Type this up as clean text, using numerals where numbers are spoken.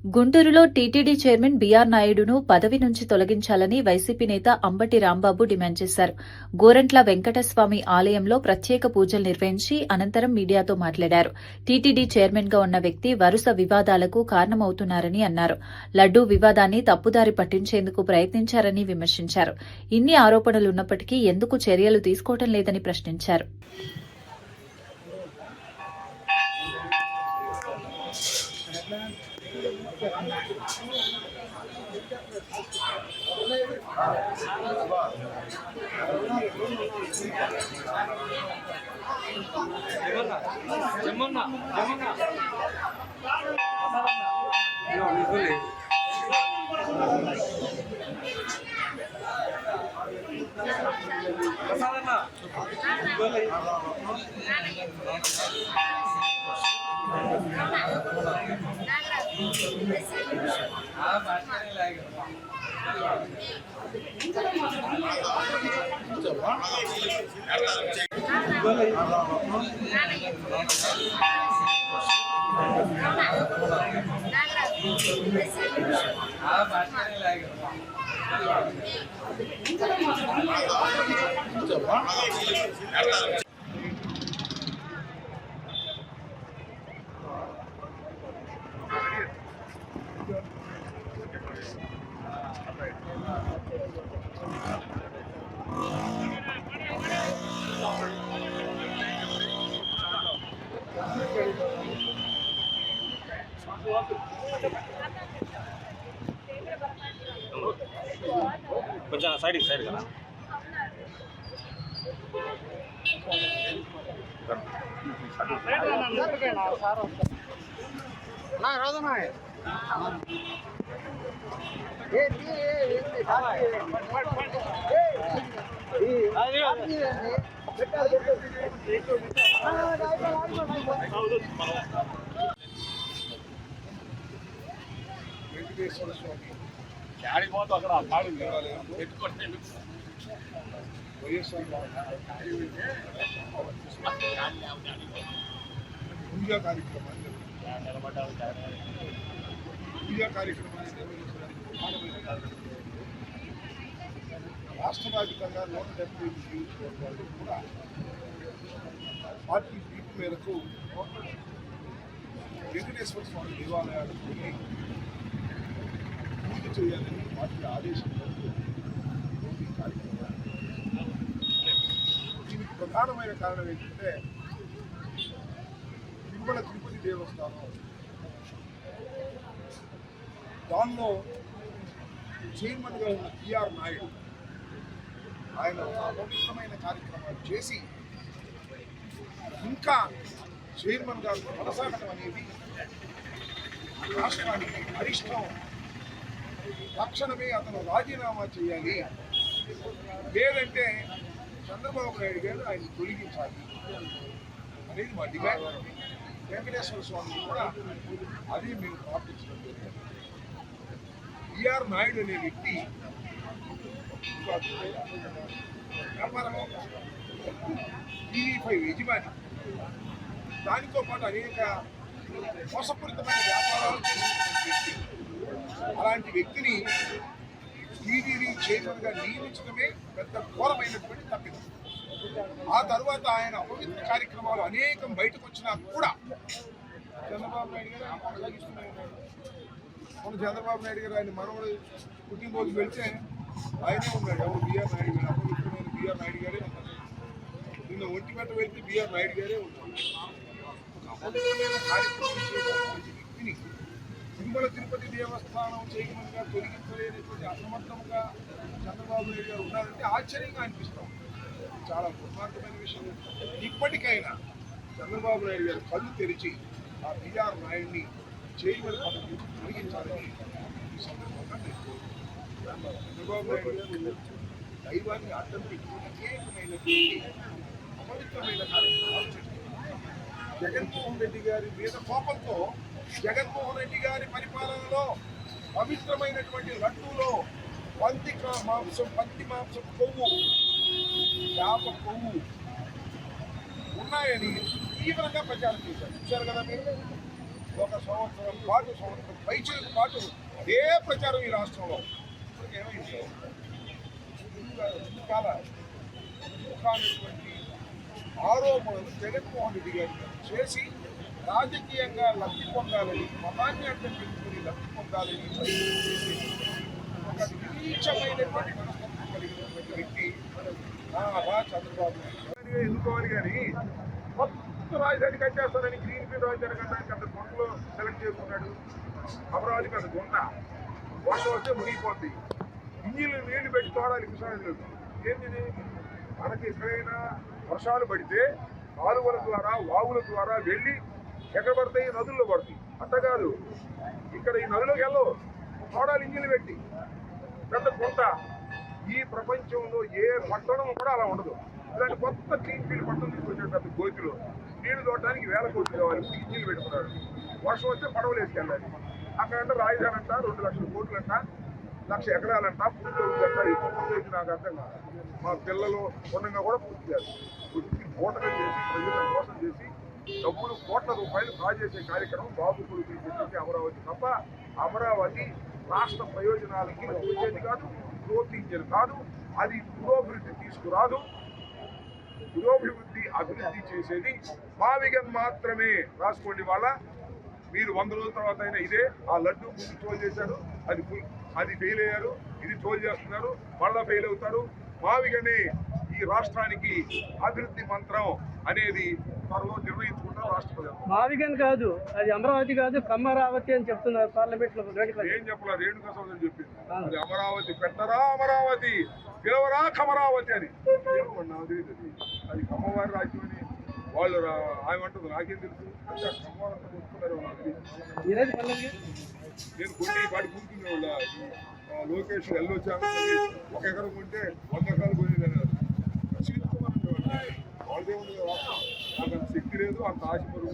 గుంటూరులో TTD chairman BR నాయుడును పదవి నుంచి తొలగించాలని వైసీపీ నేత అంబటి రాంబాబు డిమాండ్ చేశారు. గోరంట్ల వెంకటస్వామి ఆలయంలో ప్రత్యేక పూజలు నిర్వహించి అనంతరం మీడియాతో మాట్లాడారు. టీటీడీ చైర్మన్ గా ఉన్న వ్యక్తి వరుస వివాదాలకు కారణమవుతున్నారని అన్నారు. లడ్డూ వివాదాన్ని తప్పుదారి పట్టించేందుకు ప్రయత్నించారని విమర్శించారు. ఇన్ని ఆరోపణలున్నప్పటికీ ఎందుకు చర్యలు తీసుకోవడం లేదని ప్రశ్నించారు. కొంచెం సైడ్ కదా వెంకటేశ్వర స్వామి ఆడిపోతూ అక్కడ పాడు పెట్టుకుంటే వైఎస్ఆర్ పూజా కార్యక్రమాన్ని రాష్ట్ర వ్యాప్తంగా 175 నియోజకవర్గాలు కూడా పార్టీ పిలుపు మేరకు వెంకటేశ్వర స్వామి దేవాలయాలకు వెళ్ళి పూజ చేయాలని పార్టీ ఆదేశం దీనికి ప్రధానమైన కారణం ఏంటంటే తిరుమల తిరుపతి దేవస్థానం దానిలో చైర్మన్గా ఉన్న బీఆర్ నాయుడు ఆయన అపవిత్రమైన కార్యక్రమాలు చేసి ఇంకా చైర్మన్ గారు కొనసాగడం అనేది రాష్ట్రానికి అరిష్టం. తక్షణమే అతను రాజీనామా చేయాలి, లేదంటే చంద్రబాబు నాయుడు గారు ఆయన తొలగించాలి అనేది మా డిమాండ్. వెంకటేశ్వర స్వామిని కూడా అదే మేము ప్రార్థించడం జరిగింది. బీఆర్ నాయుడు అనే వ్యక్తి వ్యాపారమే, టీవీ5 యజమాని, దానితో పాటు అనేక మోసపూరితమైన వ్యాపారాలు చేసినటువంటి వ్యక్తి. అలాంటి వ్యక్తిని టీటీడీ చైర్మన్గా నియమించడమే పెద్ద ఘోరమైనటువంటి తప్పిదం. ఆ తర్వాత ఆయన అపవిత్ర కార్యక్రమాలు అనేకం బయటకు వచ్చినా కూడా చంద్రబాబు నాయుడు గారు కొనసాగిస్తూనే ఉన్నాడు. మన చంద్రబాబు నాయుడు గారు ఆయన మనవడు పుట్టినరోజు వెళ్తే ఆయనే ఉన్నాడు. ఎవరు బీఆర్ నాయుడు గారు, అపవిత్రమైన బీఆర్ నాయుడు గారే ఉన్నారు. నిన్న ఒంటిపేట వెళ్తే బీఆర్ నాయుడు గారే ఉన్నారు. ఒక అపవిత్రమైన కార్యక్రమం చేసినటువంటి వ్యక్తిని తిరుమల తిరుపతి దేవస్థానం చైర్మన్గా తొలగించలేనటువంటి అసమర్థంగా చంద్రబాబు నాయుడు గారు ఉన్నారంటే ఆశ్చర్యంగా అనిపిస్తాం. చాలా దుర్మార్గమైన విషయం. ఇప్పటికైనా చంద్రబాబు నాయుడు గారు కళ్ళు తెరిచి ఆ బీఆర్ నాయుడిని చైర్మన్ పదవి తొలగించాలని ఈ సందర్భంగా చంద్రబాబు నాయుడు గారు దైవాన్ని అడ్డం పెట్టుకుని అనేకమైనటువంటి అపవిత్రమైన కార్యక్రమాలు చేస్తున్నారు. జగన్మోహన్ రెడ్డి గారి మీద కోపంతో జగన్మోహన్ రెడ్డి గారి పరిపాలనలో పవిత్రమైనటువంటి లడ్డూలో పంది మాంసం కొవ్వు, చేప కొవ్వు ఉన్నాయని తీవ్రంగా ప్రచారం చేశారు. చూశారు కదా మీరు. ఒక సంవత్సరం పైచేల పాటు అదే ప్రచారం ఈ రాష్ట్రంలో. ఇప్పటికి ఏమైంది? చాలా కానటువంటి ఆరోపణలు జగన్మోహన్ రెడ్డి గారు చేసి రాజకీయంగా లబ్ధి పొందాలని, మతాన్ని అర్థం చేసుకుని లబ్ధి పొందాలని ప్రయత్నం చేసి ఒక నీచమైనటువంటి మనస్తత్వం కలిగినటువంటి వ్యక్తి నారా చంద్రబాబు నాయుడు. ఎన్నుకోవాలి కానీ కొత్త రాజధాని కట్టేస్తారని గ్రీన్ ఫీల్డ్ రాజధాని కట్టడానికి అంత గుంటలో సెలెక్ట్ చేసుకున్నాడు. అమరావతికి అంత గుంట వర్షం వస్తే మునిగిపోద్ది, ఇంజిన్లు నీళ్లు పెట్టి తోడాలి విషయాలు. ఏంటిది? మనకి ఎక్కడైనా వర్షాలు పడితే కాలువల ద్వారా వాగుల ద్వారా వెళ్ళి ఎక్కడ పడతాయి? నదుల్లో పడతాయి. అట్ట కాదు, ఇక్కడ ఈ నదిలోకి వెళ్ళవు, తోడాలి ఇంజిన్లు పెట్టి. పెద్ద గుంట. ఈ ప్రపంచంలో ఏ పట్టణం కూడా అలా ఉండదు. ఇలాంటి కొత్త క్లీన్ ఫీల్డ్ పట్టణం తీసుకొచ్చాడు పెద్ద గోతిలో. నీళ్లు తోడడానికి 1000 కోట్లు కావాలి, ఇంజిన్లు పెట్టుకున్నాడు. వర్షం వస్తే పడవలు వేసుకెళ్ళాలి. అక్కడంటే రాజధాని అంట 2 లక్షల కోట్లు అంట, 1,00,000 ఎకరాలంట, పూర్తి అవుతుందంట. ఇప్పుడు పూర్తి అయితే నాకు అర్థం కాదు. మా పిల్లలు ఉండగా కూడా పూర్తి చేయాలి. పూర్తి పూటగా చేసి ప్రజలను మోసం చేసి డబ్బులు కోట్ల రూపాయలు కాజేసే కార్యక్రమం బాబు కొడుకు చేసేది అమరావతి తప్ప అమరావతి రాష్ట్ర ప్రయోజనాలకి వచ్చేది కాదు, గ్రోత్ ఇంజిన్ కాదు, అది పురోభివృద్ధి తీసుకురాదు. పురోభివృద్ధి అభివృద్ధి చేసేది మావిగన్ మాత్రమే. రాసుకోండి. వాళ్ళ మీరు 100 రోజుల తర్వాత అయినా ఇదే ఆ లడ్డు ముందు ట్రోల్ చేశారు, అది ఫెయిల్ అయ్యారు, ఇది ట్రోల్ చేస్తున్నారు, మళ్ళా ఫెయిల్ అవుతారు. మావిగనే ఈ రాష్ట్రానికి అభివృద్ధి మంత్రం అనేది త్వరలో నిర్ణయించుకుంటారు రాష్ట్ర ప్రజలు. మావిగన్ కాదు, అది అమరావతి కాదు, కమ్మరావతి అని చెప్తున్నారు పార్లమెంట్ లో. ఏం చెప్పాల? రేణుకా సోదరు చెప్పింది అది అమరావతి. పెట్టరా అమరావతి, పిలవరా కమరావతి అని. నాకు తెలియదు అది కమ్మవారి రాజ్యం అని వాళ్ళు ఆమె అంటుంది. నాకేం తెలుసు? అంటే కమ్మవారంతా కొట్టుకున్నారు. నేను కొన్ని వాటి కూర్చునే వాళ్ళ లోకేష్ వెళ్ళొచ్చాను, 1 ఎకరం కొంటే 100 ఎకరాలు కొనేది అన్నారు. వాళ్ళదే ఉంది. నాకు అంత శక్తి లేదు, అంత ఆశ పరుగు